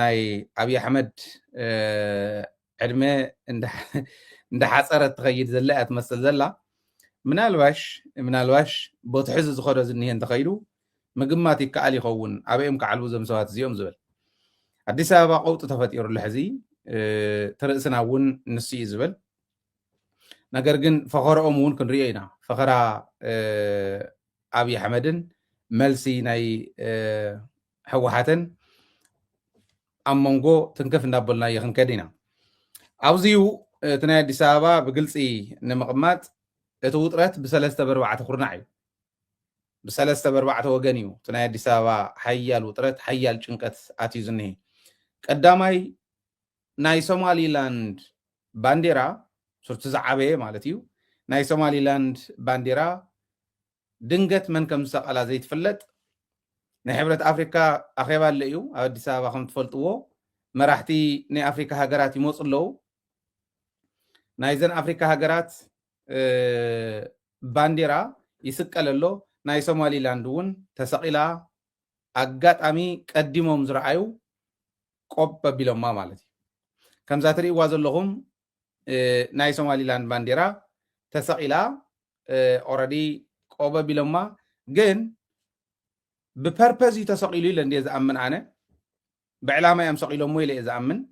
ناي أبي أحمد عدمة عند حصرت تخيل زلقة تمثل زلا من الواش بتحز زخرة زنيه أنت خيلو مجمّاتي كعلي خون أبيهم كعلو زمسوات زيهم زبل أديس أبا قوت تفتير الحزي ترأسنا ون نسي زبل نجرجن فخر أمون كن رينا فخرا أبي أحمدن ملسي ناي حوحتن أمونغو تنكف نابلنا يخن كدينا أوزيو تناي أديس أبا بقلسي نمقمات توترت بسلسة بربعة خرناعي بسلسة بربعة وجنيو تناي أديس أبا حيال وترت حيال شنكت أتيزنه قدامي ناي سومالي لاند بانديرا صرت زعبه مالتيو ناي سومالي لاند بانديرا دنجت من كم سقلا زيت فلت نحبرت أفريقيا أخيبا الليو أديس أبا خمت فلتوه مراحتي ني أفريقيا هجرات يموت اللو نايزن أفريقيا هجرات بانديرا يسكال اللو ناي سومالي لاندون تسقلا أجات أمي قديمهم زرعيو قب بلوما مالتي كم زاتري وازل لهم ناي سومالي لاند بانديرا تسقلا already قب بلوما جن ببربز يتسقلي لندي إذا أمن أنا بعلامة يمسقلهم ويلي إذا أمن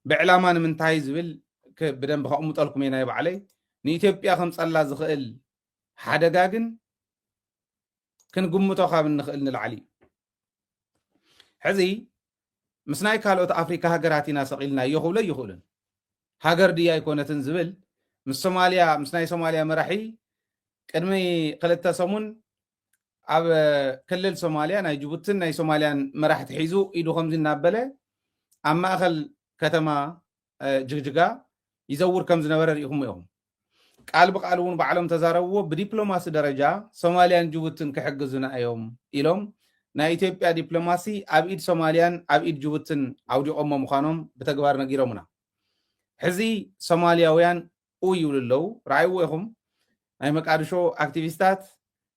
بعلامة من تايز بال بدن بخا أمطلكم هنا يبقى علي نيتيوبيا خمس الله زخيل حدا جاجن كن قمتو خاب نخيل نلعلي حزي مسناي كالوت أفريقيا هجراتنا سقيلنا يخولن هاجر دي يكون تنزبل من الصوماليا مسناي صوماليا مرحي قدمي قلت سمون أب كل الصوماليا ناي جبوتن ناي صوماليا مرح تحيزو إيدو خمسين نابلة أما أخل كتما جغجغا يزور كم زنبرر يهم قال بقالون بعلم تزارو بدبلوماسي درجة صوماليان جبوتن كحجزنا أيوم إلهم نا إثيوبيا دبلوماسي أبيد صوماليان أبيد جبوتن أودي مخانم بتجوار نجيرمنا حزي صومالياويان ويوللو رايوهم ناي مقارشو أكتيفيستات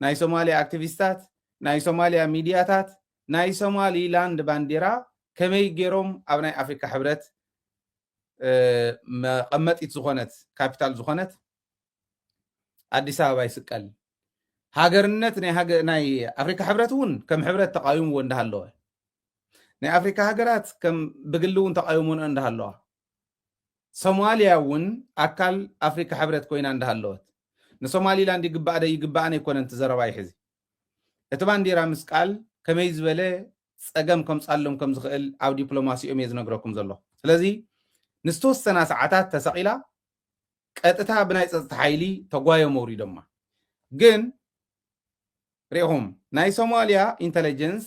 ناي صوماليا أكتيفيستات ناي صوماليا ميدياتات ناي صومالي لاند بانديرا كمي جيروم أبناء أفريقيا حبرت مقمت زخونت كابيتال زخونت أديس أبابا يسقال هاجرنت ناي أفريقيا حبرتون كم حبرت تقايم وندهالله ناي أفريقيا هاجرات كم بقلون تقايمون اندهالله صوماليا ون أكل أفريقيا حبرت كوين اندهالله نصومالي لاند يقبأ أنا يكون انتظار بايحزي اتبان ديرا مسقال كم يزبله صقم كم صالم كم زخل أو دبلوماسي أميز نقرأكم زلوا ስለዚህ ንስተወሰና ሰዓታት ተሰቂላ ቀጥታ ብናይ ፀጥታ ሓይሊ ተጓዮ መውሪ ደማ ግን ሪኦም ናይ ሶማሊያ ኢንተለጀንስ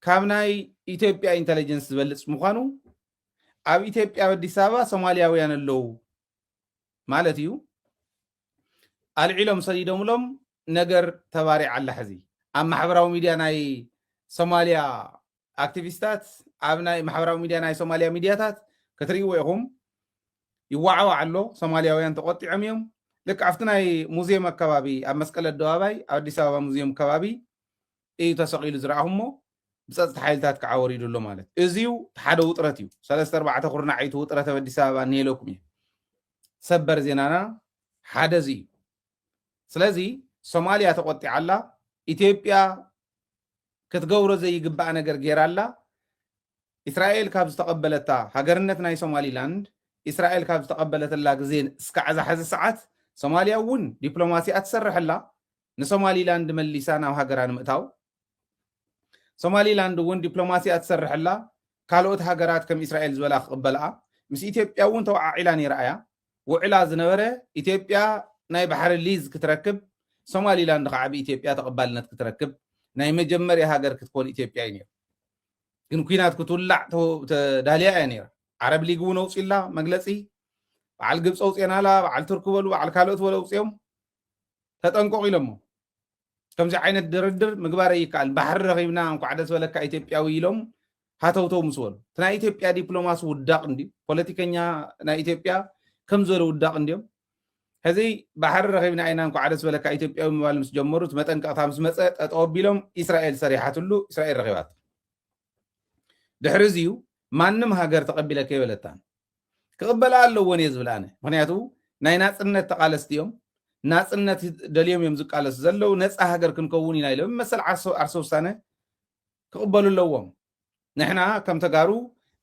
ካብ ናይ ኢትዮጵያ ኢንተለጀንስ ዝበልፅ ምዃኑ ኣብ ኢትዮጵያ አዲስ አበባ ሶማሊያውያን ኣለው ማለት እዩ አልዒሎም ሰዲዶምሎም ነገር ተባሪዕ ኣላ ሕዚ ኣብ ማሕበራዊ ሚድያ ናይ ሶማሊያ አክቲቪስታት ኣብ ናይ ማሕበራዊ ሚድያ ናይ ሶማሊያ ሚድያታት كتريو يهم يوعوا على صومالياويان تقطعهم يوم لك عفتنا موزيوم الكبابي مسكلة الدوابي أو دي سبب موزيوم كبابي إيه تسقيل زرعهم بس تحيلتات كعوري دلو مالت إزيو تحدو وطرتيو 3-4 خرنا عيتو وطرته ودي سبب نيلوكمي سبر زينانا حدا زي سلازي صوماليا تقطع على إثيوبيا كتقورو زي يقبعنا قرقير على إسرائيل كابز تقبلتها هاجرنت ناي سومالي لاند إسرائيل كابز تقبلت الله زين سكعز حز ساعات سوماليا ون دبلوماسي أتسرح الله نسومالي لاند من لسانا وهاجران متاو سومالي لاند ون دبلوماسي أتسرح الله كالوت هاجرات كم إسرائيل زولا قبلها مس إثيوبيا ون توقع إعلاني رأيا وعلا زنبرة إثيوبيا ناي بحر الليز كتركب سومالي لاند قاعد إثيوبيا تقبلنت كتركب ناي مجمر هاجر كتكون إثيوبيا ينير ግን ኩናት ክትውላዕ ተዳልያ እያ ነይራ ዓረብ ሊግ እውን ኣውፂላ መግለፂ በዓል ግብፂ ኣውፅናላ በዓል ቱርክ በሉ በዓል ካልኦት በሉ ኣውፅኦም ተጠንቀቑ ኢሎሞ ከምዚ ዓይነት ድርድር ምግባር ይከኣል ባሕሪ ረኺብና እንኳዕ ደስ በለካ ኢትዮጵያዊ ኢሎም ሃተውተው ምስ በሉ እቲ ናይ ኢትዮጵያ ዲፕሎማሲ ውዳቕ እንዲ ፖለቲከኛ ናይ ኢትዮጵያ ከም ዝበለ ውዳቕ እንዲዮም ሕዚ ባሕሪ ረኺብና ኢና እንኳዕ ደስ በለካ ኢትዮጵያዊ ምባል ምስ ጀመሩት መጠንቀቕታ ምስ መፀ ጠጠው ኣቢሎም እስራኤል ሰሪሓትሉ እስራኤል ረኺባት ድሕሪዚዩ ማንም ሃገር ተቐቢለከ ይበለታን ክቕበላ ኣለዎን እየ ዝብል ኣነ ምክንያቱ ናይ ናፅነት ተቃለስቲ እዮም ናፅነት ደልዮም እዮም ዝቃለሱ ዘለው ነፃ ሃገር ክንከውን ኢና ኢሎም መሰል ዓርሰ ውሳነ ክቕበሉ ኣለዎም ንሕና ከም ተጋሩ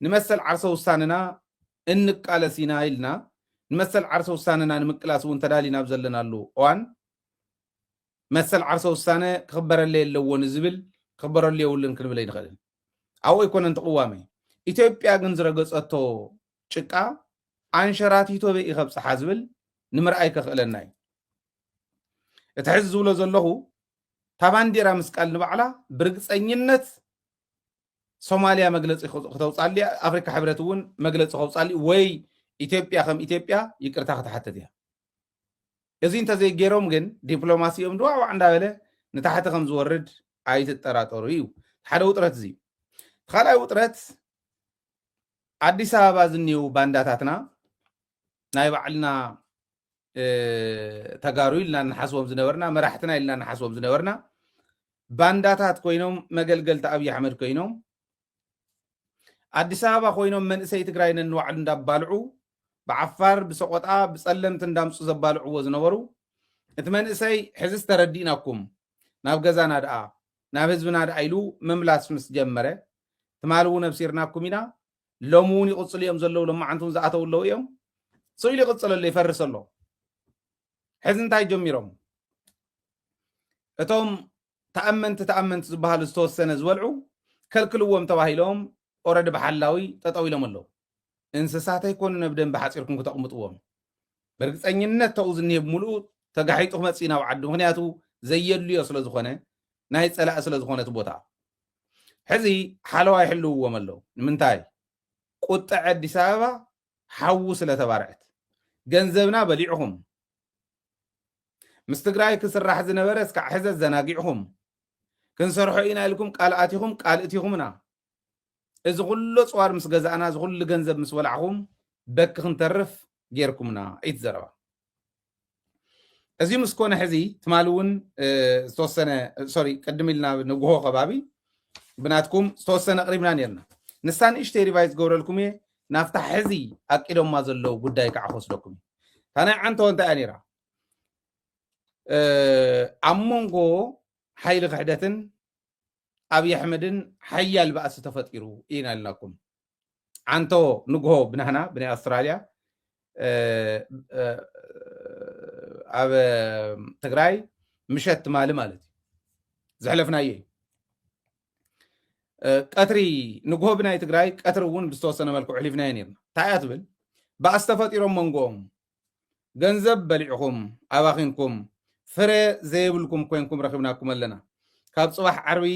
ንመሰል ዓርሰ ውሳነና እንቃለስ ኢና ኢልና ንመሰል ዓርሰ ውሳነና ንምቅላስ እውን ተዳሊና ዘለናሉ እዋን መሰል ዓርሰ ውሳነ ክኽበረለ የለዎን ዝብል ክኽበረሉ የብሉን ክንብል ኣይንኽእልን ኣብኡ ኣይኮነን ተቕዋመ ኢትዮጵያ ግን ዝረገፀቶ ጭቃ አንሸራቲቶ በኢ ከብፅሓ ዝብል ንምርኣይ ከኽእለና እዩ እቲ ሕዚ ዝብሎ ዘለኹ ታ ባንዴራ ምስቃል ንባዕላ ብርግፀኝነት ሶማልያ መግለፂ ክተውፃሊ ኣፍሪካ ሕብረት እውን መግለፂ ከውፃሊ ወይ ኢትዮጵያ ከም ኢትዮጵያ ይቅርታ ክትሓትት እያ እዚ እንተዘይገይሮም ግን ዲፕሎማሲኦም ድዋዕዋዕ እንዳበለ ንታሕቲ ከም ዝወርድ ኣይትጠራጠሩ እዩ ሓደ ውጥረት እዚ ካልኣይ ውጥረት ኣዲስ ኣበባ ዝኒው ባንዳታትና ናይ ባዕልና ተጋሩ ኢልና ንሓስቦም ዝነበርና መራሕትና ኢልና ንሓስቦም ዝነበርና ባንዳታት ኮይኖም መገልገልቲ ኣብይ ኣሕመድ ኮይኖም ኣዲስ ኣበባ ኮይኖም መንእሰይ ትግራይ ነንባዕሉ እንዳባልዑ ብዓፋር ብሰቆጣ ብፀለምቲ እንዳምፁ ዘባልዕዎ ዝነበሩ እቲ መንእሰይ ሕዚ ዝተረዲእናኩም ናብ ገዛና ድኣ ናብ ህዝብና ድኣ ኢሉ ምምላስ ምስ ጀመረ ትማል እውን ኣብሲርናኩም ኢና ሎሚ እውን ይቕፅሉ እዮም ዘለው ሎማዓንቱን ዝኣተው ኣለው እዮም ስኢሉ ይቕፅል ኣሎ ይፈርስ ኣሎ ሕዚ እንታይ ጀሚሮም እቶም ተኣመንቲ ዝበሃሉ ዝተወሰነ ዝበልዑ ከልክልዎም ተባሂሎም ኦረዲ ብሓላዊ ጠጠው ኢሎም ኣለው እንስሳት ኣይኮኑ ነብደን ብሓፂርኩም ክተቕምጥዎም በርግፀኝነት ተኡ ዝኒሄ ብምሉኡ ተጋሒጡ ክመፅእ ናብ ዓዱ ምክንያቱ ዘየድልዮ ስለ ዝኾነ ናይ ፀላእ ስለ ዝኾነት ቦታ ሕዚ ሓለዋ ይሕልውዎም ኣለው ንምንታይ ቁጥዕ ኣዲስ ኣበባ ሓዉ ስለተባርዐት ገንዘብና በሊዕኹም ምስ ትግራይ ክስራሕ ዝነበረ እስካዕ ሕዘ ዘናጊዕኹም ክንሰርሖ ኢና ኢልኩም ቃል ኣቲኹም ቃል እቲኹምና እዚ ኩሉ ፅዋር ምስ ገዛእና እዚ ኩሉ ገንዘብ ምስ በላዕኹም በኪ ክንተርፍ ጌርኩምና ይትዘረባ እዚ ምስ ኮነ ሕዚ ትማል እውን ዝተወሰነ ሶሪ ቅድም ኢልና ንጉሆ ከባቢ ብናትኩም ዝተወሰነ ቅሪብና ነርና ንሳ ንእሽተይ ሪቫይዝ ገብረልኩም እየ ናብታ ሕዚ ኣቂዶማ ዘለው ጉዳይ ከዓ ክወስደኩም እታ ናይ ዓንቶ እንታይ እያ ነይራ ኣብ መንጎ ሓይሊ ክሕደትን ኣብይ ኣሕመድን ሓያል ባእሲ ተፈጢሩ ኢና ኢልናኩም ዓንቶ ንጉሆ ብናህና ብናይ ኣስትራልያ ኣብ ትግራይ ምሸት ትማሊ ማለት እዩ ዘሕለፍናየ እዩ ቀትሪ ንጉሆ ብናይ ትግራይ ቀትሪ እውን ብዝተወሰነ መልክዑ ሕሊፍናየ ነርና እንታይ እያ ትብል ባእሲ ተፈጢሮም መንጎኦም ገንዘብ በሊዕኹም ኣባኺንኩም ፍረ ዘየብልኩም ኮይንኩም ረኺብናኩም ኣለና ካብ ፅባሕ ዓርቢ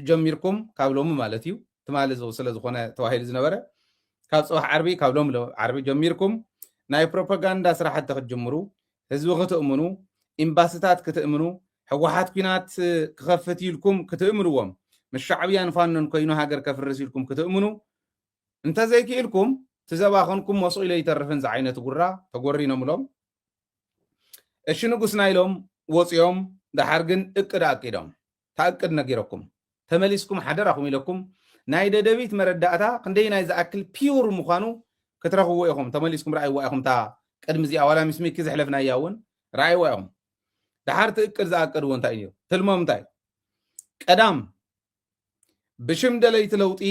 ጀሚርኩም ካብ ሎሚ ማለት እዩ ትማሊ ስለ ዝኾነ ተባሂሉ ዝነበረ ካብ ፅባሕ ዓርቢ ካብ ሎሚ ዓርቢ ጀሚርኩም ናይ ፕሮፓጋንዳ ስራሕቲ ክትጅምሩ ህዝቢ ክትእምኑ ኤምባሲታት ክትእምኑ ሕወሓት ኩናት ክኸፍት ኢልኩም ክትእምንዎም ምስ ሻዕብያን ፋኖን ኮይኑ ሃገር ከፍርስ ኢልኩም ክትእምኑ እንተዘይክኢልኩም ትዘባኸንኩም መስኡ ኢለ ይተርፍን ዚ ዓይነት ጉራ ተጎሪኖምሎም እሺ ንጉስና ኢሎም ወፂኦም ዳሓር ግን እቅድ ኣቂዶም ታእቅድ ነጊረኩም ተመሊስኩም ሓደራኹም ኢለኩም ናይ ደደቢት መረዳእታ ክንደይ ናይ ዝኣክል ፒውር ምዃኑ ክትረኽብዎ ኢኹም ተመሊስኩም ረኣይዎ ኢኹም ታ ቅድሚ እዚኣ ዋላ ምስ ሚኪ ዘሕለፍናያ እውን ረኣይዎ ኢኹም ዳሓር ትእቅድ ዝኣቅድዎ እንታይ እዩ ትልሞም እንታይ ቀዳም ብሽም ደለይቲ ለውጢ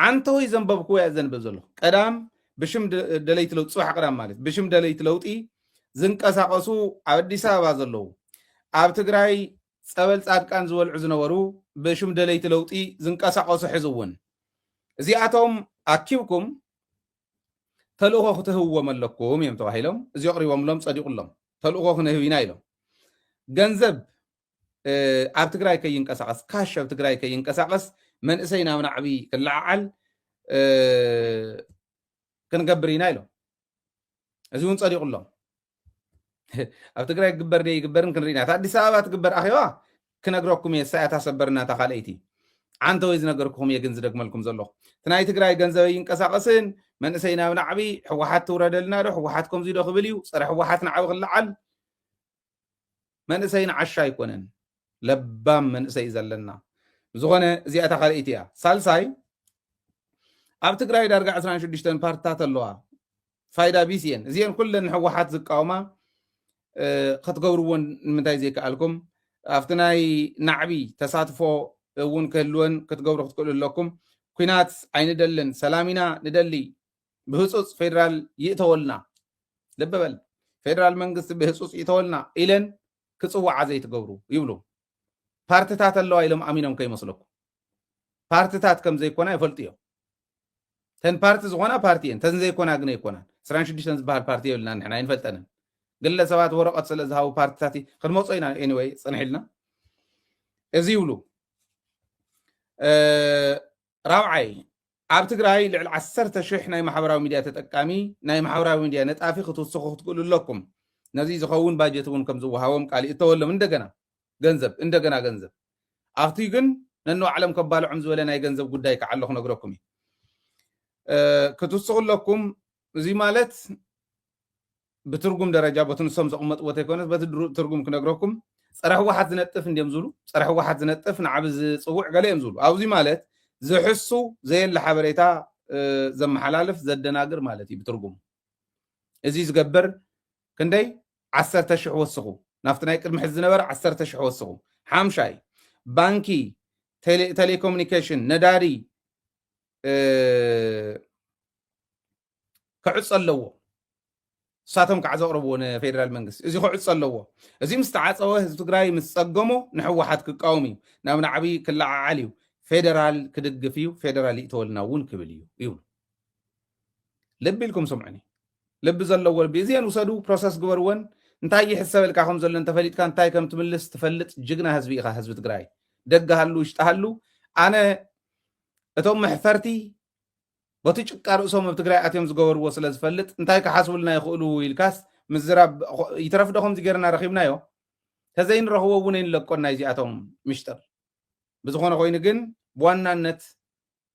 ዓንተ ወይ ዘንበብክዎ እያ ዘንብብ ዘሎ ቀዳም ብሽም ደለይቲ ለውጢ ፅባሕ ቀዳም ማለት ብሽም ደለይቲ ለውጢ ዝንቀሳቐሱ ኣብ ኣዲስ ኣበባ ዘለዉ ኣብ ትግራይ ፀበል ጻድቃን ዝበልዑ ዝነበሩ ብሽም ደለይቲ ለውጢ ዝንቀሳቐሱ ሕዚ እውን እዚኣቶም ኣኪብኩም ተልእኾ ክትህብዎም ኣለኩም እዮም ተባሂሎም እዚ ኣቕሪቦምሎም ፀዲቁሎም ተልእኾ ክንህብ ኢና ኢሎም ገንዘብ ኣብ ትግራይ ከይንቀሳቐስ ካሽ ኣብ ትግራይ ከይንቀሳቐስ መንእሰይ ናብ ናዕቢ ክለዓዓል ክንገብር ኢና ኢሎም እዚ እውን ፀዲቁሎም ኣብ ትግራይ ግበር ደ ይግበርን ክንርኢና ኣዲስ ኣበባ ትግበር ኣኺዋ ክነግረኩም እየ ሳያታ ሰበርና ተኻልአይቲ ዓንተ ወይ ዝነገርኩኹም እየ ግን ዝደግመልኩም ዘለኹ እቲ ናይ ትግራይ ገንዘብ ይንቀሳቐስን መንእሰይ ናብ ናዕቢ ሕወሓት ትውረደልና ዶ ሕወሓት ከምዚ ዶ ክብል እዩ ፀረ ሕወሓት ናዕቢ ክለዓል መንእሰይ ንዓሻ ኣይኮነን ለባም መንእሰይ ዘለና ዝኾነ እዚኣታ ካልአይቲ እያ ሳልሳይ ኣብ ትግራይ ዳርጋ 16 ፓርቲታት ኣለዋ ፋይዳ ቢስየን እዚአን ኩለን ሕወሓት ዝቃወማ ክትገብርዎን ንምንታይ ዘይከኣልኩም ኣብቲ ናይ ናዕቢ ተሳትፎ እውን ክህልወን ክትገብሩ ክትክእሉ ኣለኩም ኩናት ኣይንደልን ሰላሚና ንደሊ ብህፁፅ ፌደራል ይእተወልና ልበበል ፌደራል መንግስቲ ብህፁፅ ይእተወልና ኢለን ክፅዋዓ ዘይትገብሩ ይብሉ ፓርቲታት ኣለዋ ኢሎም ኣሚኖም ከይመስለኩም ፓርቲታት ከም ዘይኮና ይፈልጡ እዮም ተን ፓርቲ ዝኾና ፓርቲ እየን ተን ዘይኮና ግን ኣይኮናን 16 ዝበሃል ፓርቲ የብልና ንሕና ይንፈልጠንን ግለሰባት ወረቐት ስለ ዝሃቡ ፓርቲታት ክንመፆ ኢና ኤኒዌይ ፅንሒልና እዚ ይብሉ ራብዓይ ኣብ ትግራይ ልዕሊ 10,000 ናይ ማሕበራዊ ሚድያ ተጠቃሚ ናይ ማሕበራዊ ሚድያ ነጣፊ ክትውስኹ ክትክእሉ ኣለኩም ነዚ ዝኸውን ባጀት እውን ከም ዝወሃቦም ቃል ይእተወሎም እንደገና ገንዘብ ኣብቲ ግን ነንባዕሎም ከባልዖም ዝበለ ናይ ገንዘብ ጉዳይ ከዓ ኣሎ ክነግረኩም እዩ ክትውስኹ ኣለኩም እዚ ማለት ብትርጉም ደረጃ በትንሶም ዘቕመጥዎ ኣይኮነስ በቲ ትርጉም ክነግረኩም ፀረ ህወሓት ዝነጥፍ እንዲዮም ዝብሉ ፀረ ህወሓት ዝነጥፍ ንዓብ ዝፅውዕ ገለ እዮም ዝብሉ ኣብዚ ማለት ዝሕሱ ዘየለ ሓበሬታ ዘመሓላልፍ ዘደናግር ማለት እዩ ብትርጉም እዚ ዝገብር ክንደይ 10,000 ወስኹ ናብቲ ናይ ቅድሚ ሕዚ ዝነበረ 10,000 ወስኹ ሓምሻይ ባንኪ ቴሌኮሙኒኬሽን ነዳዲ ክዕፅ ኣለዎ ሳቶም ከዓ ዘቕርብዎ ንፌደራል መንግስቲ እዚ ክዕፅ ኣለዎ እዚ ምስ ተዓፀወ ህዝቢ ትግራይ ምስ ፀገሞ ንሕወሓት ክቃወም እዩ ናብ ናዕቢ ክለዓዓል እዩ ፌደራል ክድግፍ እዩ ፌደራል ይእተወልና እውን ክብል እዩ ይብሉ ልቢ ኢልኩም ስምዑኒ ልቢ ዘለዎ ልቢ እዚአን ውሰዱ ፕሮሰስ ግበርዎን እንታይ ይሕሰበልካ ከም ዘሎ እንተፈሊጥካ እንታይ ከም ትምልስ ትፈልጥ ጅግና ህዝቢ ኢኻ ህዝቢ ትግራይ ደጋሃሉ ይሽጣሃሉ ኣነ እቶም መሕፈርቲ በቲ ጭቃ ርእሶም ኣብ ትግራይ ኣትዮም ዝገበርዎ ስለ ዝፈልጥ እንታይ ክሓስቡልና ይኽእሉ ኢልካስ ምዝራብ ይትረፍደኹም ዚገርና ረኺብናዮ ተዘይንረኽቦ እውን ይንለቆና እዚኣቶም ምሽጥር ብዝኾነ ኮይኑ ግን ብዋናነት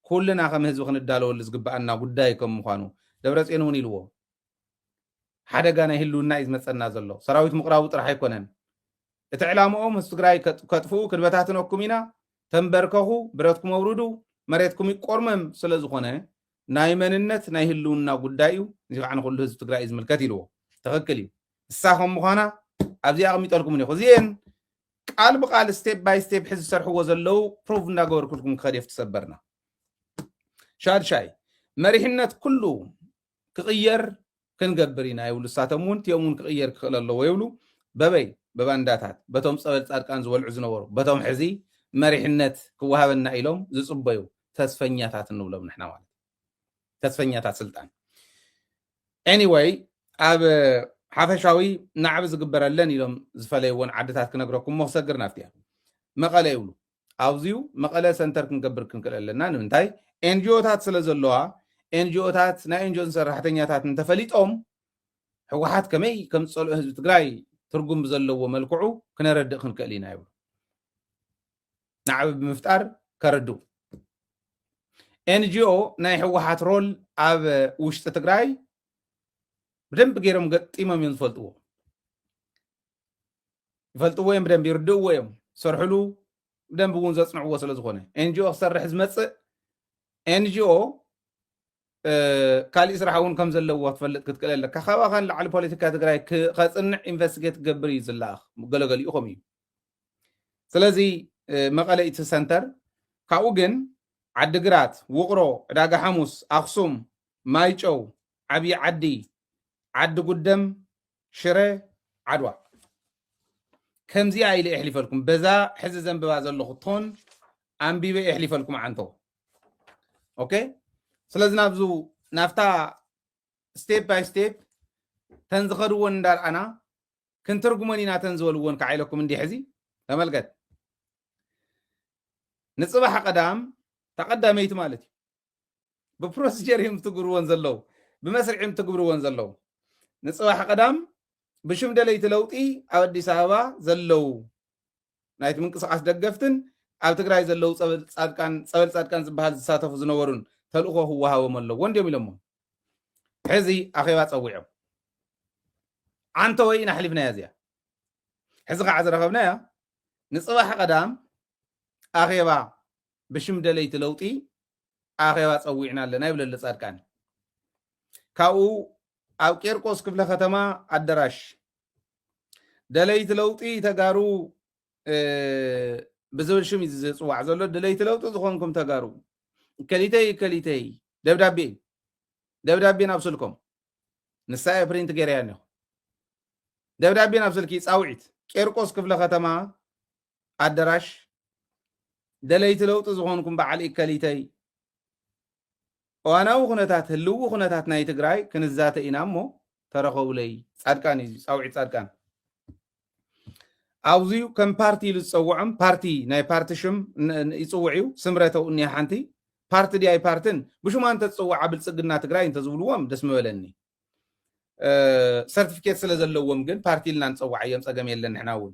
ኩልና ከም ህዝቢ ክንዳለወሉ ዝግባአና ጉዳይ ከም ምዃኑ ደብረፅዮን እውን ኢልዎ ሓደጋ ናይ ህልውና እዩ ዝመፀና ዘሎ ሰራዊት ምቕራቡ ጥራሕ ኣይኮነን እቲ ዕላምኦም ህዝቢ ትግራይ ከጥፍኡ ክንበታትነኩም ኢና ተንበርከኹ ብረትኩም ኣውርዱ መሬትኩም ይቆርመም ስለ ዝኾነ ናይ መንነት ናይ ህልውና ጉዳይ እዩ እዚ ከዓ ንኩሉ ህዝቢ ትግራይ ዝምልከት ኢልዎ ትኽክል እዩ እሳ ከም ምዃና ኣብዚ ኣቕሚጠልኩም እኒኹ እዚአን ቃል ብቃል ስቴፕ ባይ ስቴፕ ሕዚ ዝሰርሕዎ ዘለው ፕሩቭ እንዳገበርኩልኩም ክኸደፍ ትሰበርና ሻድሻይ መሪሕነት ኩሉ ክቕየር ክንገብር ኢና ይብሉ እሳቶም እውን እቲኦም እውን ክቕየር ክኽእል ኣለዎ ይብሉ በበይ በባንዳታት በቶም ፀበል ፃድቃን ዝበልዑ ዝነበሩ በቶም ሕዚ መሪሕነት ክወሃበና ኢሎም ዝፅበዩ ተስፈኛታት እንብሎም ንሕና ማለት ተስፈኛታት ስልጣን ኤኒዌይ ኣብ ሓፈሻዊ ናዕቢ ዝግበረለን ኢሎም ዝፈለይዎን ዓድታት ክነግረኩም ሞ ክሰግር ናፍቲ እያ መቐለ ይብሉ ኣብዚዩ መቐለ ሰንተር ክንገብር ክንክእል ኣለና ንምንታይ ኤንጂኦታት ስለ ዘለዋ ኤንጂኦታት ናይ ኤንጂኦ ሰራሕተኛታት እንተፈሊጦም ሕወሓት ከመይ ከም ዝፀልኦ ህዝቢ ትግራይ ትርጉም ብዘለዎ መልክዑ ክነረድእ ክንክእል ኢና ይብሉ ናዕቢ ብምፍጣር ከረዱ ኤንጂኦ ናይ ሕወሓት ሮል ኣብ ውሽጢ ትግራይ ብደንብ ገይሮም ገጢሞም እዮም ዝፈልጥዎ እዮም ብደንብ ይርድእዎ እዮም ዝሰርሕሉ ብደንብ እውን ዘፅንዕዎ ስለ ዝኾነ ኤንጂኦ ክሰርሕ ዝመፅእ ኤንጂኦ ካልእ ስራሕ እውን ከም ዘለዎ ትፈልጥ ክትክእል ኣለካ ካብኻ ንላዕሊ ፖለቲካ ትግራይ ከፅንዕ ኢንቨስቲጌት ክገብር እዩ ዝለኣኽ ገለገሊኡ ከም እዩ ስለዚ መቐለ እቲ ሰንተር ካብኡ ግን ዓዲግራት ውቕሮ ዕዳጋ ሓሙስ ኣክሱም ማይጨው ዓብዪ ዓዲ ዓዲ ጉደም ሽረ ዓድዋ ከምዚኣ ኢለ የሕሊፈልኩም በዛ ሕዚ ዘንብባ ዘለኹ ቶን ኣንቢበ የሕሊፈልኩም ዓንቶ ኦኬ ስለዚ ናብዙ ናፍታ ስቴፕ ባይ ስቴፕ ተን ዝኸድዎን እንዳርኣና ክንትርጉመን ኢና ተን ዝበልዎን ከዓ ኢለኩም እንዲህ ሕዚ ተመልከት ንፅባሕ ቀዳም ተቀዳመይቲ ማለት እዩ ብፕሮሲጀር እዮም ትግብርዎን ዘለው ብመስርዕ እዮም ትግብርዎን ዘለው ንፅባሕ ቀዳም ብሽም ደለይቲ ለውጢ ኣብ ኣዲስ ኣበባ ዘለው ናይቲ ምንቅስቃስ ደገፍትን ኣብ ትግራይ ዘለው ፀበል ፃድቃን ዝበሃል ዝሳተፉ ዝነበሩን ተልእኮ ክወሃቦም ኣለዎ እንዲዮም ኢሎሞ ሕዚ ኣኼባ ፀዊዖም ዓንተ ወይ ኢና ሕሊፍናያ እዚኣ ሕዚ ከዓ ዝረኸብናያ ንፅባሕ ቀዳም ኣኼባ ብሽም ደለይቲ ለውጢ ኣኼባ ፀዊዕና ኣለና ይብለለ ጻድቃን ካብኡ ኣብ ቄርቆስ ክፍለ ከተማ ኣዳራሽ ደለይቲ ለውጢ ተጋሩ ብዝብል ሽም ዝፅዋዕ ዘሎ ደለይቲ ለውጢ ዝኾንኩም ተጋሩ ከሊተይ ደብዳቤ ናብ ስልኮም ንሳኤ ፕሪንት ገይረያ እኒኹ ደብዳቤ ናብ ስልኪ ፃውዒት ቄርቆስ ክፍለ ከተማ ኣዳራሽ ደለይቲ ለውጢ ዝኾንኩም በዓል ከሊተይ እዋናዊ ኩነታት ህልው ኩነታት ናይ ትግራይ ክንዛተ ኢና እሞ ተረኸቡለይ ጻድቃን እዩ ፃውዒት ጻድቃን ኣብዚዩ ከም ፓርቲ ኢሉ ዝፀውዖም ፓርቲ ናይ ፓርቲ ሽም ይፅውዕ ስምረተው እኒያ ሓንቲ ፓርቲ ዲያይ ፓርትን ብሽማ እንተፅውዓ ብልፅግና ትግራይ እንተዝብልዎም ደስ ምበለኒ ሰርቲፊኬት ስለ ዘለዎም ግን ፓርቲ ኢልና ንፀዋዕ እዮም ፀገም የለን ንሕና እውን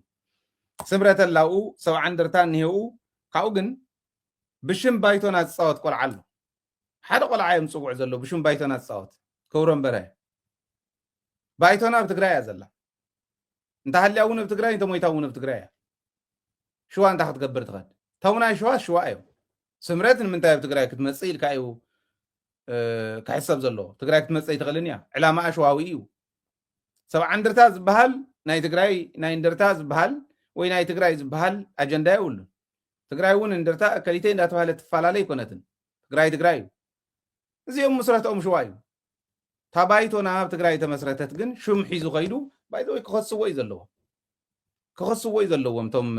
ስምረተ ኣላኡ ሰብዓ እንደርታ እኒሄው ካብኡ ግን ብሽም ባይቶና ዝፃወት ቆልዓ ኣሎ ሓደ ቆልዓ እዮም ዝፅውዕ ዘሎ ብሽም ባይቶና ዝፃወት ክብሮም በረ ባይቶና ኣብ ትግራይ እያ ዘላ እንተሃልያ እውን ኣብ ትግራይ እንተሞይታ እውን ኣብ ትግራይ እያ ሽዋ እንታ ክትገብር ትኽእል ተውናይ ሽዋ እዮም ስምረት ንምንታይ ኣብ ትግራይ ክትመፅእ ኢልካ እዩ ክሕሰብ ዘሎ ትግራይ ክትመፅእ ይትኽእልን እያ ዕላማ ኣሸዋዊ እዩ ሰብዓ እንደርታ ዝበሃል ናይ ትግራይ ናይ እንደርታ ዝበሃል ወይ ናይ ትግራይ ዝበሃል ኣጀንዳ የብሉን ትግራይ እውን እንደርታ ከሊተይ እንዳተባሃለ ትፈላለ ይኮነትን ትግራይ እዩ እዚኦም መስረቶኦም ሽዋ እዩ ታባይቶና ኣብ ትግራይ ተመስረተት ግን ሽም ሒዙ ኸይዱ ባይቶይ ክኸስዎ እዩ ዘለዎም ቶም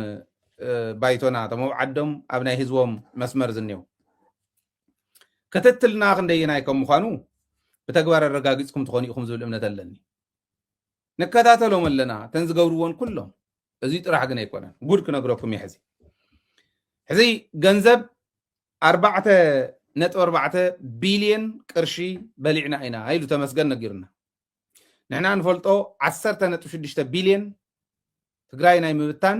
ባይቶና ቶም ዓዶም ኣብ ናይ ህዝቦም መስመር ዝኔው ክትትልና ክንደየናይ ከም ምዃኑ ብተግባር ኣረጋጊፅኩም ትኾኑ ኢኹም ዝብል እምነት ኣለኒ ንከታተሎም ኣለና ተን ዝገብርዎን ኩሎም እዚ ጥራሕ ግን ኣይኮነን ጉድ ክነግረኩም እዩ ሕዚ ገንዘብ 4.4 ቢልዮን ቅርሺ በሊዕና ኢና ኢሉ ተመስገን ነጊርና ንሕና ንፈልጦ 10.6 ቢልዮን ትግራይ ናይ ምብታን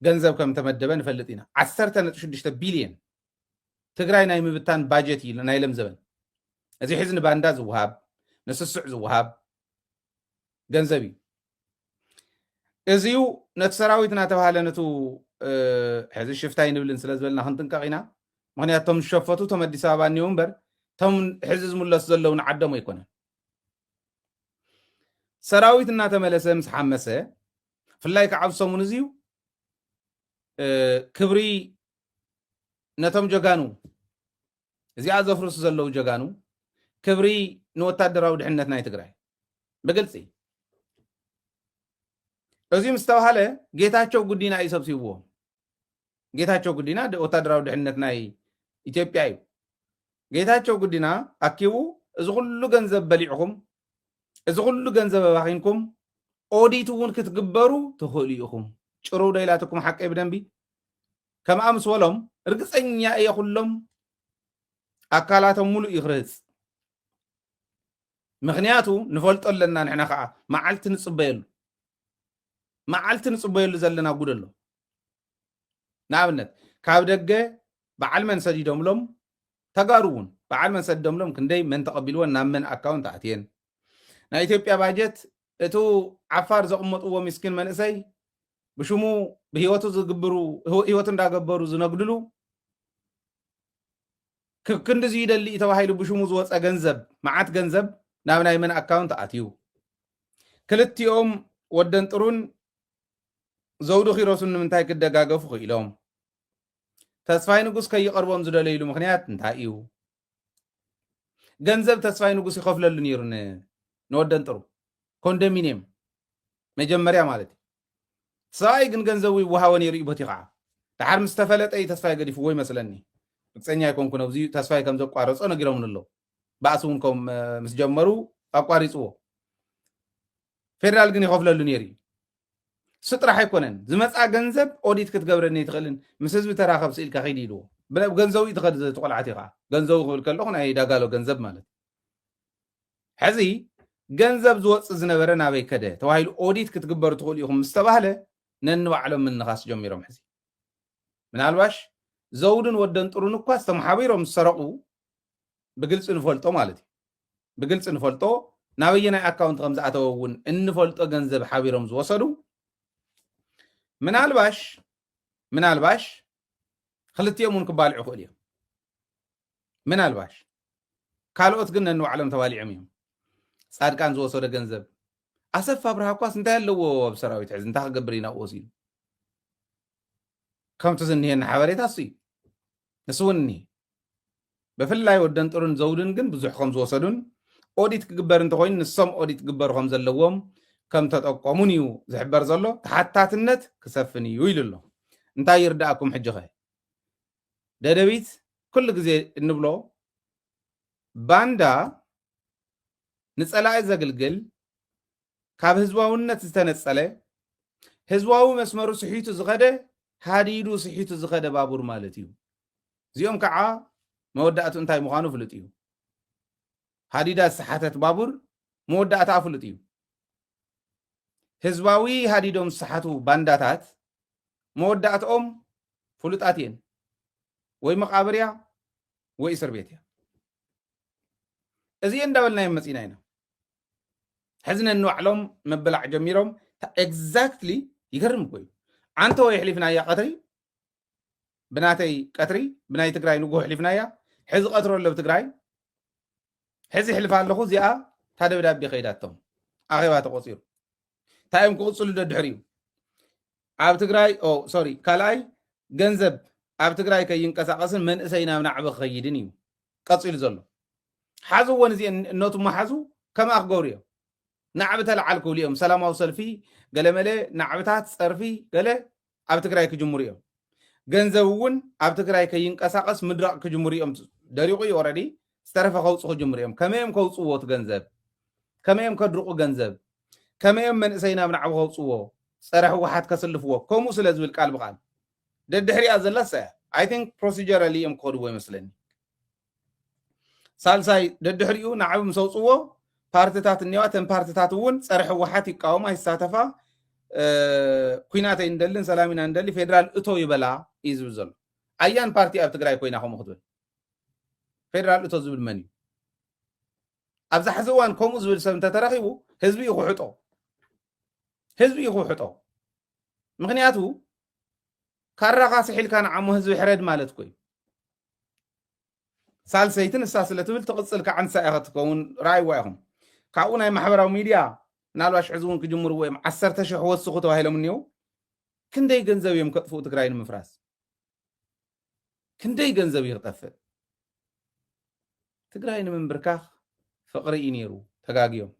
ገንዘብ ከም ተመደበ ንፈልጥ ኢና 10.6 ቢልዮን ትግራይ ናይ ምብታን ባጀት እዩ ናይ ለም ዘበን እዚ ሕዚ ንባንዳ ዝውሃብ ንስስዕ ዝውሃብ ገንዘብ እዩ እዚዩ ነቲ ሰራዊት እናተባሃለ ነቱ ሕዚ ሽፍታይ ንብልን ስለ ዝበልና ክንጥንቀቕ ኢና ምክንያቱ ቶም ዝሸፈቱ ቶም ኣዲስ ኣበባ እኒኦ እምበር ቶም ሕዚ ዝምለሱ ዘለው ንዓዶም ኣይኮነን ሰራዊት እናተመለሰ ምስ ሓመሰ ፍላይ ከዓ ኣብ ሰሙን እዚዩ ክብሪ ነቶም ጀጋኑ እዚኣ ዘፍርሱ ዘለው ጀጋኑ ክብሪ ንወታደራዊ ድሕነት ናይ ትግራይ ብግልፂ እዚ ምስ ተባሃለ ጌታቸው ጉዲና እዩ ሰብሲብዎ ጌታቸው ጉዲና ወታደራዊ ድሕነት ናይ ኢትዮጵያ እዩ ጌታቸው ጉዲና ኣኪቡ እዚ ኩሉ ገንዘብ በሊዕኩም እዚ ኩሉ ገንዘብ ኣባኺንኩም ኦዲት እውን ክትግበሩ ትኽእሉ ኢኹም ጭሩ ደይላትኩም ሓቀይ ብደንቢ ከም ኣምስወሎም ርግፀኛ እየ ኩሎም ኣካላቶም ሙሉእ ይኽርህፅ ምክንያቱ ንፈልጦ ኣለና ንሕና ከዓ መዓልቲ ንፅበየሉ ዘለና ጉድ ኣሎ ንኣብነት ካብ ደገ በዓል መን ሰዲዶምሎም ተጋሩ እውን በዓል መን ሰዲዶምሎም ክንደይ መን ተቐቢልዎን ናብ መን ኣካውንት ኣትየን ናይ ኢትዮጵያ ባጀት እቱ ዓፋር ዘቕመጥዎ ምስኪን መንእሰይ ብሽሙ ብሂወቱ ዝግብሩ ሂወቱ እንዳገበሩ ዝነግድሉ ክንዲዚ ይደሊ ተባሂሉ ብሽሙ ዝወፀ ገንዘብ መዓት ገንዘብ ናብ ናይ መን ኣካውንት ኣትዩ ክልቲኦም ወደን ጥሩን ዘውዱ ኺሮሱን ንምንታይ ክደጋገፉ ክኢሎም ተስፋይ ንጉስ ከይቐርቦም ዝደለይሉ ምክንያት እንታይ እዩ ገንዘብ ተስፋይ ንጉስ ይኸፍለሉ ነይሩ ንወደን ጥሩ ኮንዶሚኒየም መጀመርያ ማለት እዩ ሰብኣይ ግን ገንዘቡ ይወሃቦ ነይሩ እዩ በቲ ከዓ ድሓር ምስ ተፈለጠ ተስፋይ ገዲፍዎ ይመስለኒ ብፅኛ ይኮንኩን ኣብዚ ተስፋይ ከም ዘቋረፆ ነጊሮምን ኣሎ ባእሲ እውን ከም ምስ ጀመሩ ኣቋሪፅዎ ፌደራል ግን ይኸፍለሉ ነይሩ እዩ ስጥራሕ ኣይኮነን ዝመፃ ገንዘብ ኦዲት ክትገብረኒ ትኽእልን ምስ ህዝቢ ተራኸብ ስኢልካ ኺድ ኢልዎ ገንዘቡ ትኸድ ትቆልዓት ኢኻ ገንዘቡ ክብል ከለኹ ናይ ዳጋሎ ገንዘብ ማለት ሕዚ ገንዘብ ዝወፅእ ዝነበረ ናበይ ከደ ተባሂሉ ኦዲት ክትግበሩ ትኽእሉ ኢኹም ምስ ተባህለ ነንባዕሎም ምንኻስ ጀሚሮም ሕዚ ምናልባሽ ዘውድን ወደን ጥሩን እኳ ዝተመሓቢሮም ዝሰረቑ ብግልፂ ንፈልጦ ማለት እዩ ብግልፂ ንፈልጦ ናበየናይ ኣካውንት ከም ዝኣተወ እውን እንፈልጦ ገንዘብ ሓቢሮም ዝወሰዱ ምናልባሽ ክልቲኦም እውን ክባልዑ ክእል እዮም ምናልባሽ ካልኦት ግን ነንባዕሎም ተባሊዖም እዮም ጻድቃን ዝወሰደ ገንዘብ ኣሰፋ ብርሃ ኳስ እንታይ ኣለዎ ኣብ ሰራዊት ሕዚ እንታይ ክገብር ኢና ወሲሉ ከምቲ ዝኒሄና ሓበሬታ እሱ እዩ ንሱ እውን እኒሄ ብፍላይ ወደን ጥሩን ዘውድን ግን ብዙሕ ከም ዝወሰዱን ኦዲት ክግበር እንተኮይኑ ንሶም ኦዲት ክግበሩ ከም ዘለዎም ከም ተጠቆሙን እዩ ዝሕበር ዘሎ ተሓታትነት ክሰፍን እዩ ኢሉ ኣሎ እንታይ ይርዳእኩም ሕጂ ኸ ደደቢት ኩሉ ግዜ እንብሎ ባንዳ ንጸላኢ ዘገልግል ካብ ህዝባውነት ዝተነጸለ ህዝባዊ መስመሩ ስሒቱ ዝኸደ ሃዲዱ ስሒቱ ዝኸደ ባቡር ማለት እዩ እዚኦም ከዓ መወዳእቱ እንታይ ምዃኑ ፍሉጥ እዩ ሃዲዳ ዝሰሓተት ባቡር መወዳእታ ፍሉጥ እዩ ህዝባዊ ሃዲዶም ዝሰሓቱ ባንዳታት መወዳእትኦም ፍሉጣት እየን ወይ መቃብር እያ ወይ እስር ቤት እያ እዚአን እንዳበልናዮም መፂና ኢና ሕዚ ነንባዕሎም መበላዕ ጀሚሮም ኤግዛክትሊ ይገርም እኮ እዩ ዓንተ ወይ ሕሊፍናያ ቀትሪ ብናተይ ቀትሪ ብናይ ትግራይ ንጉህ ሕሊፍናያ ሕዚ ቀትሮ ኣሎ ብትግራይ ሕዚ ሕልፋ ኣለኹ እዚኣ እታ ደብዳቤ ከይዳቶም ኣኼባ ተቆፂሩ ታይም ክቕፅሉ ደድሕር እዩ ኣብ ትግራይ ሶሪ ካልኣይ ገንዘብ ኣብ ትግራይ ከይንቀሳቐስን መንእሰይ ናብ ናዕቢ ክኸይድን እዩ ቀፂሉ ዘሎ ሓዝዎን እዚአን እነቱማ ሓዙ ከማ ክገብሩ እዮም ናዕቢ ተለዓል ክብሉ እዮም ሰላማዊ ሰልፊ ገለመለ ናዕብታት ፀርፊ ገለ ኣብ ትግራይ ክጅምሩ እዮም ገንዘብ እውን ኣብ ትግራይ ከይንቀሳቐስ ምድራቕ ክጅምሩ እዮም ደሪቑ እዩ ኦረዲ ዝተረፈ ከውፅኡ ክጅምሩ እዮም ከመዮም ከውፅዎ እቲ ገንዘብ ከመዮም ከድርቁ ገንዘብ ከመዮም መንእሰይ ናብ ናዕቢ ከውፅዎ ፀረ ህወሓት ከስልፍዎ ከምኡ ስለ ዝብል ቃል ብቃል ደድሕሪያ ዘለሳ ኣይ ቲንክ ፕሮሲጀራሊ እዮም ክኸድዎ ይመስለኒ ሳልሳይ ደድሕሪኡ ናዕቢ ምስ ኣውፅዎ ፓርቲታት እኒዋ ተን ፓርቲታት እውን ፀረ ህወሓት ይቃወማ ይሳተፋ ኩናተይ እንደልን ሰላሚና እንደሊ ፌደራል እቶ ይበላ እዩ ዝብል ዘሎ ኣያን ፓርቲ ኣብ ትግራይ ኮይና ከምኡ ክትብል ፌደራል እቶ ዝብል መን እዩ ኣብዛ ሕዚ እዋን ከምኡ ዝብል ሰብ እንተተረኺቡ ህዝቢ ይኽውሕጦ ምክንያቱ ካራኻ ስሒልካ ንዓሞ ህዝቢ ሕረድ ማለት ኮዩ ሳልሰይትን እሳ ስለትብል ትቕፅል ከዓንሳ ኢኻ ትከውን ረኣይዋ ኢኹም ካብኡ ናይ ማሕበራዊ ሚድያ ናልባሽ ሕዚ እውን ክጅምርዎ እዮም 10,000 ወስኹ ተባሂሎም እኒው ክንደይ ገንዘብ እዮም ከጥፍኡ ትግራይ ንምፍራስ ክንደይ ገንዘብ ይኽጠፍእ ትግራይ ንምንብርካኽ ፍቕሪ እዩ ነይሩ ተጋጊዮም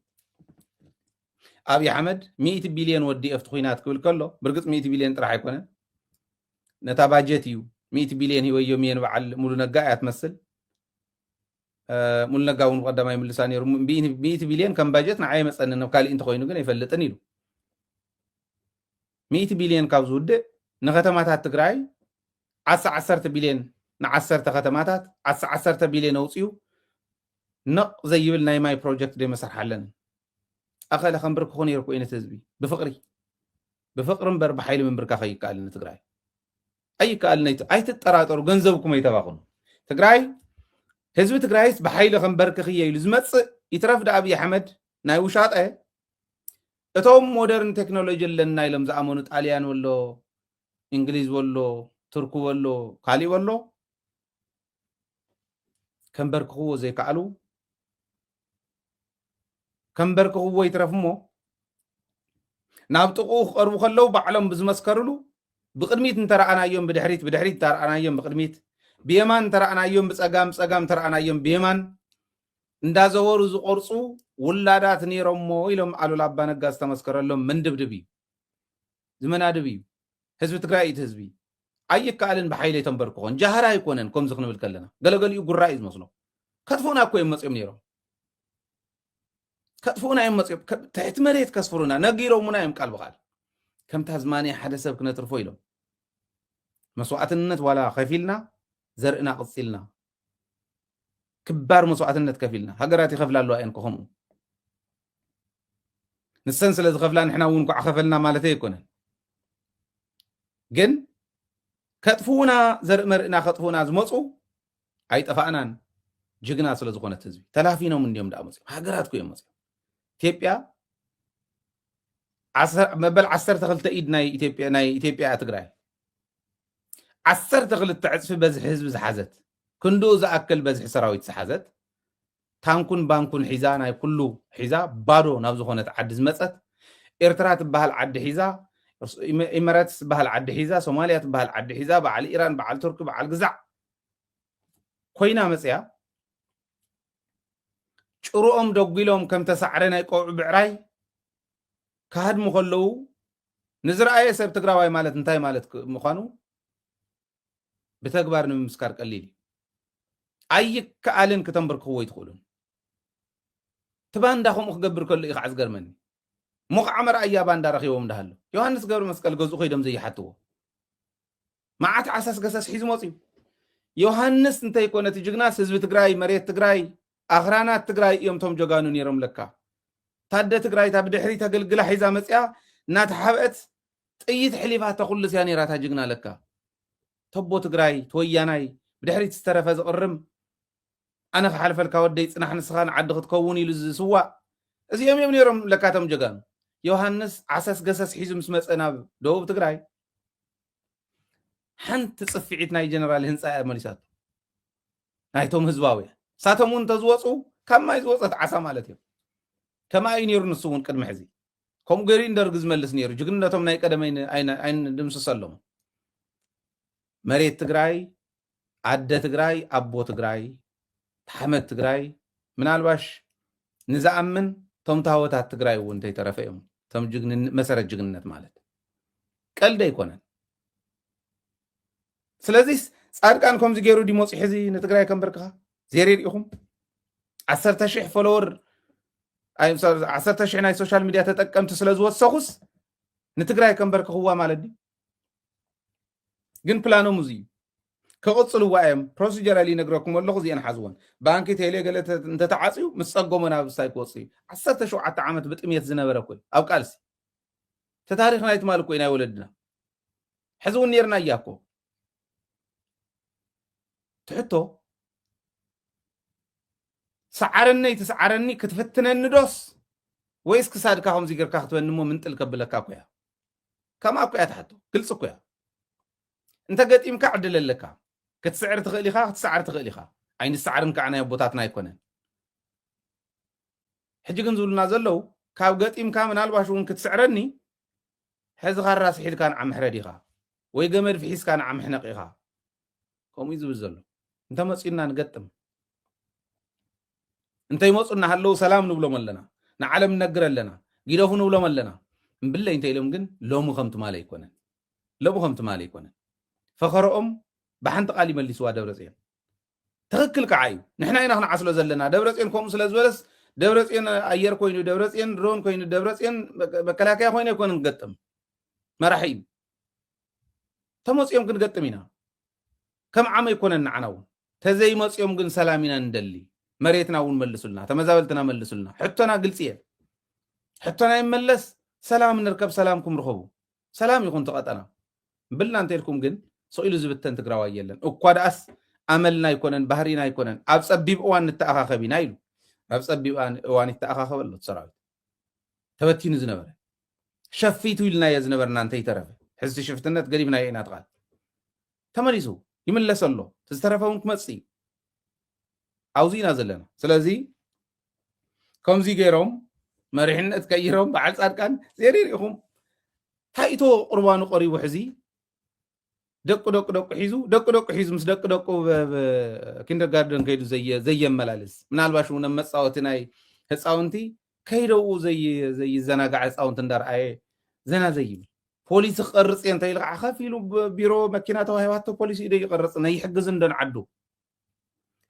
ኣብይ ኣሕመድ 100 ቢልዮን ወዲአፍቲ ኩናት ክብል ከሎ ብርግፅ 100 ቢልዮን ጥራሕ ኣይኮነን ነታ ባጀት እዩ 100 ቢልዮን ሂወዮም እየን በዓል ሙሉ ነጋ እያ ትመስል ሙሉ ነጋ እውን ቀዳማይ ምልሳ ነይሩ 100 ቢልዮን ከም ባጀት ንዓይ መፀኒ ናብ ካልእ እንተኮይኑ ግን ኣይፈልጥን ኢሉ 100 ቢልዮን ካብ ዝውድእ ንከተማታት ትግራይ 10 ቢልዮን ን10 ከተማታት 10 ቢልዮን ኣውፅዩ ነቕ ዘይብል ናይ ማይ ፕሮጀክት ዶ መስርሕ ኣለና ኣኸለ ከምብርክኹ ነይሩ ኮይነት ህዝቢ ብፍቅሪ እምበር ብሓይሊ ምንብርካ ከይከኣልን ትግራይ ኣይከኣልን ኣይትጠራጠሩ ገንዘብኩም ኣይተባኽኑ ትግራይ ህዝቢ ትግራይስ ብሓይሊ ከምበርክኽ እየ ኢሉ ዝመፅእ ይትረፍ ኣብይ ኣሕመድ ናይ ውሻጠ እቶም ሞደርን ቴክኖሎጂ ኣለና ኢሎም ዝኣመኑ ጣልያን ወሎ እንግሊዝ ወሎ ቱርክ ወሎ ካሊእ ወሎ ከምበርክኽዎ ዘይከኣሉ ከምበርክኽዎ ይትረፍ እሞ ናብ ጥቕኡ ክቐርቡ ከለዉ ባዕሎም ብዝመስከርሉ ብቅድሚት እንተረኣናዮም ብድሕሪት እንተረኣናዮም ብቅድሚት ብየማን እንተረኣናዮም ብፀጋም እንተረኣናዮም ብየማን እንዳዘወሩ ዝቆርፁ ውላዳት ነይሮሞ ኢሎም ኣሉላ ኣባ ነጋ ዝተመስከረሎም መንድብድብ እዩ ዝመናድብ እዩ ህዝቢ ትግራይ እቲ ህዝቢ ኣይከኣልን ብሓይሊ ተንበርክኾን ጃህራ ኣይኮነን ከምዚ ክንብል ከለና ገለገሊኡ ጉራ እዩ ዝመስሎ ከጥፉና እኮ እዮም መፅኦም ነይሮም ከጥፉና እዮም መፅኦም ትሕቲ መሬት ከስፍሩና ነጊሮሙና እዮም ቃል ብቃል ከምታ ዝማንያ ሓደ ሰብ ክነትርፎ ኢሎም መስዋዕትነት ዋላ ከፊልና ዘርእና ቅፂልና ክባር መስዋዕትነት ከፊልና ሃገራት ይኸፍላ ኣለዋ እየን ከምኡ ንሰን ስለ ዝኸፍላ ንሕና እውን ኳዕ ከፈልና ማለት ኣይኮነን ግን ከጥፉና ዘርኢ መርእና ከጥፉና ዝመፁ ኣይጠፋእናን ጅግና ስለ ዝኾነት ህዝቢ ተላፊኖም እንዲዮም ዳ መፅኦም ሃገራት ኮ እዮም መፅኦም ኢትዮጵያ መበል 12 ኢድ ናይ ኢትዮጵያ ትግራይ 12 ዕፅፊ በዝሒ ህዝቢ ዝሓዘት ክንዱ ዝኣክል በዝሒ ሰራዊት ዝሓዘት ታንኩን ባንኩን ሒዛ ናይ ኩሉ ሒዛ ባዶ ናብ ዝኾነት ዓዲ ዝመፀት ኤርትራ ትበሃል ዓዲ ሒዛ ኢሚሬትስ ትበሃል ዓዲ ሒዛ ሶማልያ ትበሃል ዓዲ ሒዛ በዓል ኢራን በዓል ቱርክ በዓል ግዛዕ ኮይና መፅያ ጭሩኦም ደጉሎም ከም ተሳዕረ ናይ ቆውዕ ብዕራይ ካህድሙ ከለዉ ንዝረኣየ ሰብ ትግራዋይ ማለት እንታይ ማለት ምዃኑ ብተግባር ንምምስካር ቀሊል ኣይከኣልን ከተንብርክዎ ይትኽእሉን ትባንዳ ከምኡ ክገብር ከሎ እዩ ከዓ ዝገርመኒ ሙቕዓ መርኣያ ባንዳ ረኺቦም እንዳሃሎ ዮሃንስ ገብረ መስቀል ገዝኡ ኮይዶም ዘይሓትዎ መዓት ዓሳስ ገሰስ ሒዙ መፅዩ ዮሃንስ እንተይኮነ እቲ ጅግናስ ህዝቢ ትግራይ መሬት ትግራይ ኣኽራናት ትግራይ እዮም ቶም ጀጋኑ ነይሮም ለካ ታደ ትግራይ ታ ብድሕሪ ተገልግላ ሒዛ መፅያ እናተሓብአት ጥይት ሕሊፋ ተኹልስያ ነይራታ ጅግና ለካ ተቦ ትግራይ ተወያናይ ብድሕሪት ዝተረፈ ዝቕርም ኣነ ክሓልፈልካ ወደይ ፅናሕ ንስኻ ንዓዲ ክትከውን ኢሉ ዝስዋዕ እዚኦም እዮም ነይሮም ለካ ቶም ጀጋኑ ዮሃንስ ዓሰስ ገሰስ ሒዙ ምስ መፀ ናብ ደቡብ ትግራይ ሓንቲ ፅፊዒት ናይ ጀነራል ህንፃ እያ መሊሳቱ ናይቶም ህዝባውያ ሳቶም እውን ተዝወፁ ካብ ማይ ዝወፀት ዓሳ ማለት እዮም ከማይ ነይሩ ንሱ እውን ቅድሚ ሕዚ ከምኡ ገይሩ እንደርግ ዝመልስ ነይሩ ጅግንነቶም ናይ ቀደመ ድምስስ ኣሎሞ መሬት ትግራይ ዓደ ትግራይ ኣቦ ትግራይ ተሓመድ ትግራይ ምናልባሽ ንዝኣምን ቶም ታወታት ትግራይ እውን እንተይተረፈ እዮም ቶም መሰረት ጅግንነት ማለት ቀልዲ ኣይኮነን ስለዚ ጻድቃን ከምዚ ገይሩ ዲሞፂ ሕዚ ንትግራይ ከንበርክኻ زيري إخوم 10,000 فولور 10,000 ናይ ሶሻል ሚዲያ ተጠቀምቲ ስለዝወሰኹስ ንትግራይ ከንበርክ ህዋ ማለት ዲ ግን ፕላኖም እዚ ከቕፅልዋ እዮም ፕሮሲጀራሊ ነግረኩም ኣለኹ እዚአን ሓዝወን ባንኪ ቴሌ ገለ እንተተዓፅዩ ምስ ፀጎሞ ናብ ሳይ ክወፅዩ 17 ዓመት ብጥሜት ዝነበረ ኮይ ኣብ ቃልሲ ተታሪክ ናይ ትማል ኮይ ናይ ወለድና ሕዚ እውን ነርና እያኮ ትሕቶ سعرني تسعرني كتفتنا الندوس ويس كساد كاهم زيجر كاختو النمو من تلك بلكا كويا كما كويا تحتو كل سكويا انت قد إمكا عدل لك كتسعر تغلي خا تسعر تغلي خا عين السعر مكعنا يبوتاتنا يكونن حجي كنزولنا زلو كاو قد إمكا من الباشون كتسعرني حز غار راس حيد كان عم حردي خا ويقمر في حيس كان عم حنقي خا كوم يزو بزلو انت مسئلنا نقدم انت يمصنا هلو سلام نبلوم لنا نعلم نقر لنا جيرفو نبلوم لنا بالله انت يلوم جن لو مخمت مالي يكونن لو مخمت مالي يكونن فخرهم بحنت قالي مليسوا دبرزين تغكل كعايو نحنا هنا نعسلو زلنا دبرزين كوم سلازولس دبرزين اير كوينو دبرزين درون كوينو دبرزين بكلاكيا كوينو يكون نقطم مرحيم تمص يوم كنقطمينا كم عام يكونن عناو تزي مص يوم كن سلامينا ندلي مريتنا ونملسلنا تمزابلتنا ملسلنا حتنا قلصيه حتنا يملس سلام نركب سلامكم رخبو سلام يكون تقطنا بلنا انتلكم جن سئلو زبتن تقراوا يلن اكواداس عملنا يكونن بحرينا يكونن ابصبيب اوان نتاخاخبينا يلو ابصبيب اوان يتاخاخبلو تسراوي تبتين زنبر شفيتو لنا يزنبرنا انت يترف حس شفتنت قريبنا يينا تقال تمريزو يملسلو تسترفون كمصي عاوزينا زلنا سلازي كمزي غيرهم مريحنا تكيرهم بعد صادقان زيريهم تايتو قربانو قريبو حزي دق حيزو مس دق كيندر جاردن كيدو زي ملالس منالباش ون مصاوتناي هصاونتي كيدو زي زناغا هصاونت اندار اي زنا زي بوليس قرص انت يلقى خفيلو بيرو ماكينه توهيواتو بوليس يدي يقرص ني يحجز اندن عدو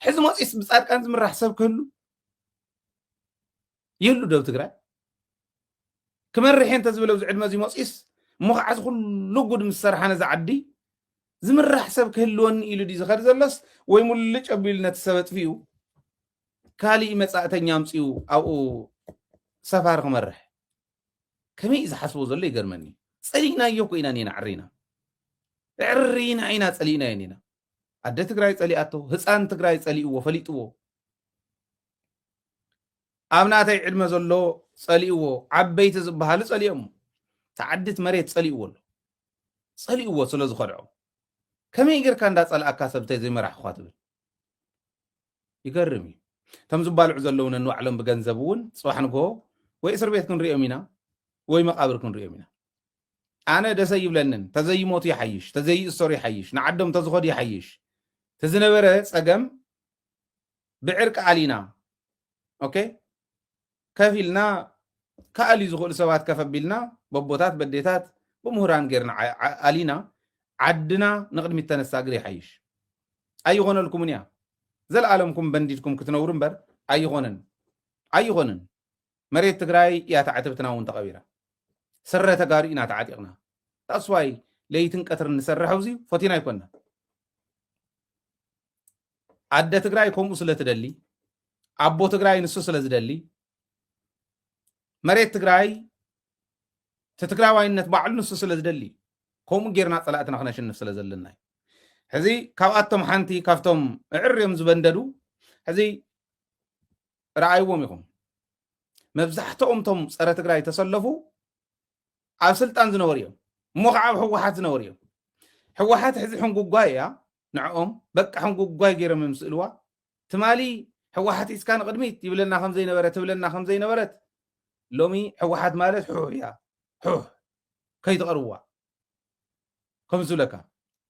حزب مصيص بصادقان زمر حساب كله يلو دو تقرا كمرحين تزبلو زعد مازي مصيص مخعز كله قد مسرحانه زعدي زمر حساب كلون يلو دي زخر زلس وي ملጭ ابيلنا تسبت فيو كالي مصاتنيا امصيو او سفار كمرح كمي اذا حسبو زله يغرمني صلينا يوكينا نينا عرينا عينا صلينا ينينا عدت تግራይ ጸሊአቶ ህፃን ትግራይ ጸሊእዎ ፈሊጥዎ ኣብናተይ ዕድመ ዘሎ ጸሊእዎ ዓበይቲ ዝበሃሉ ጸሊኦም ተዓድት መሬት ጸሊእዎ ስለ ዝኸድዖ ከመይ ጌርካ እንዳጸላእካ ሰብተይ ዘይመራሕኳ ትብል يقرمي تم زبالع زلون انه اعلم بجنزبون صباح نكو وي اسر بيت كنريو مينا وي مقابر كنريو مينا انا دسي بلنن تزي موت يحيش تزي الصور يحيش نعدم تزخد يحيش تزنبره صقم بعرق علينا اوكي كفيلنا كالي زغول سوات كفبيلنا ببوتات بديتات بمهران غيرنا علينا عدنا نقدم التنساقري حيش اي غون لكم نيا زل عالمكم بنديتكم كتنورن بر اي غونن مريت تግራይ يا تعتبتنا وانت قبيره سره تغارينا تعاتقنا تاسواي ليتن قطر نسرحو زي فوتينا يكون عده تግራይ كوم سلتدلي ابو تግራይ نسو سلازدلي مريت تግራይ تتግራዋይነት ባዕሉ ንሱ ስለዝደሊ ከምኡ ጌርና ፀላእትና ክነሽንፍ ስለዘለና ሕዚ ካብኣቶም ሓንቲ ካብቶም ዕርዮም ዝበንደዱ ሕዚ ረኣይዎም ኢኹም መብዛሕትኦም ቶም ፀረ ትግራይ ተሰለፉ ኣብ ስልጣን ዝነበሩ እዮም እሞ ከዓ ኣብ ሕወሓት ዝነበሩ እዮም ሕወሓት ሕዚ ሕንጉጓይ እያ ንዕኦም በቃ ሕንጉጓይ ገይሮም ምስእልዋ ትማሊ ሕወሓት ኢስካ ንቅድሚት ይብለና ከም ዘይነበረት ትብለና ከም ዘይነበረት ሎሚ ሕወሓት ማለት ሕያ حوح كي تقروا كم زلكا